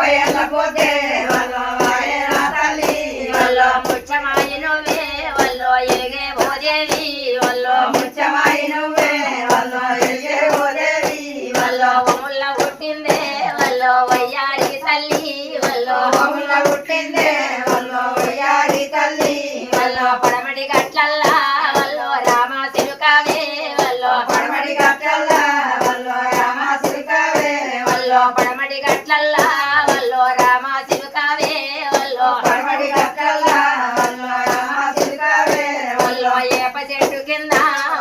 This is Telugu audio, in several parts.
పోతే వల్లో వాడేరా తల్లి వల్లో ముచ్చమాయి నువ్వే వల్లో ఎరిగే భోదేవి వల్లో ముచ్చమాయి నువ్వే వల్లో ఎరిగే ఓదేవి వల్లో ఒముల్ల పుట్టిందే వల్లో వయ్యారి తల్లి వల్లో వముల పుట్టిందే వల్లో వయ్యారి తల్లి వల్లో పడమటి గట్లల్లా వల్లో రామ సిరుకావే వల్లో పడమటి గట్టల్లా వల్లో రామ సిరికావే వల్లో పడమటి గట్లల్లా వల్లో రామ సిరుకావే వల్లో పడమటి గట్టల్లా వల్లో రామ సిరికావే వల్లో ఏప చెట్టు కింద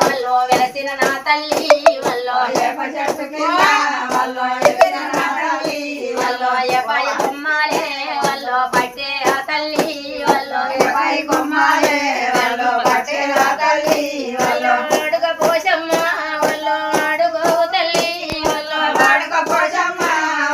వల్లో వెలసిన నా తల్లి వల్లో ఏప చెట్టు కింద వల్లో ఎదిగిన నా తల్లి వల్లో ఏపాయ కొమ్మాలే వల్లో పట్టే ఆ తల్లి వల్లో ఏపై కొమ్మాలే వల్లో పట్టే నా తల్లి వల్లో అడుగ పోషమ్మ వల్లో అడుగు తల్లి వల్లో వాడుక పోషమ్మ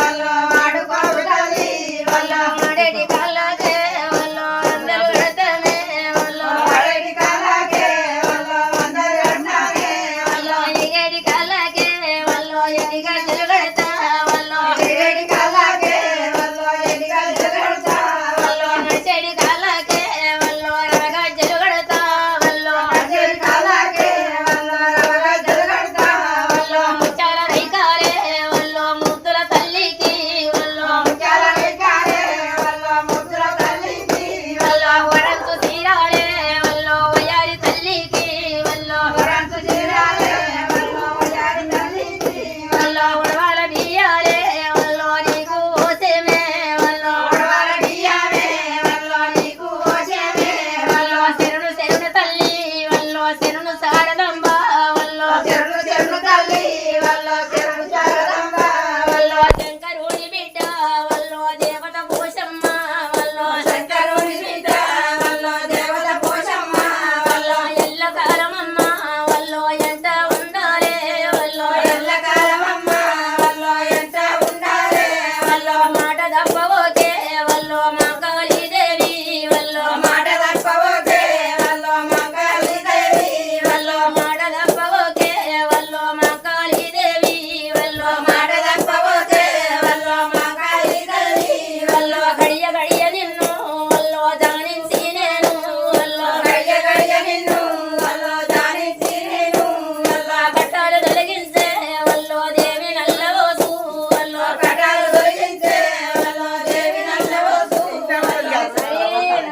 వల్లో వాడుకో తల్లి వల్లో ఆడేటి కాళ్ళకే వల్లో అందరూ కడతామే వల్లో వాడేటి కాలాగే వల్లో వందరు అన్నాగే వల్లో ఎగేటి కాళ్ళకే వల్లో ఎదిగా జరగడతా వల్లో ఏడి కాలాగే వల్లో ఎడిగా జరగడతా వల్లో నడిచేటి కాళ్ళకే వల్లో రవగా జరగడతా వల్లో అజేడి కాలాగే వల్లో రవగా జరగడతా వల్లో ముచ్చాల రైకాలే వల్లో ముద్దుల తల్లికి వల్లో ముత్యాల రేఖాలే వల్లో ముద్దుల తల్లికి వల్లో వరంతు తీరాలే వల్లో వయారి తల్లికి వల్లో వరంతు చీరాలే వల్లో వయ్యారి తల్లికి వల్లో ఉడవాల బియ్యాలే వల్లో నీకు ఓసేమే వల్లో వడవాల బియ్యమే వల్లో నీకు ఓషేమే వల్లో శరణు శరణు తల్లి వల్లో శరణు సారదంబ వల్లో చెరుడు చెరుడు తల్లి వల్లో చెరుడు చారదంబ వల్లో శంకరుడి బిడ్డ వల్లో దేవత పోషమ్మ వల్లో శంకరుని బిడ్డ వల్లో దేవత పోషమ్మ వల్లో ఎల్ల కాలమమ్మ వల్లో ఎంత ఉండాలే వల్లో ఎల్లకాలమమ్మ వల్లో ఎంత ఉండాలే వల్లో మాట దప్పవ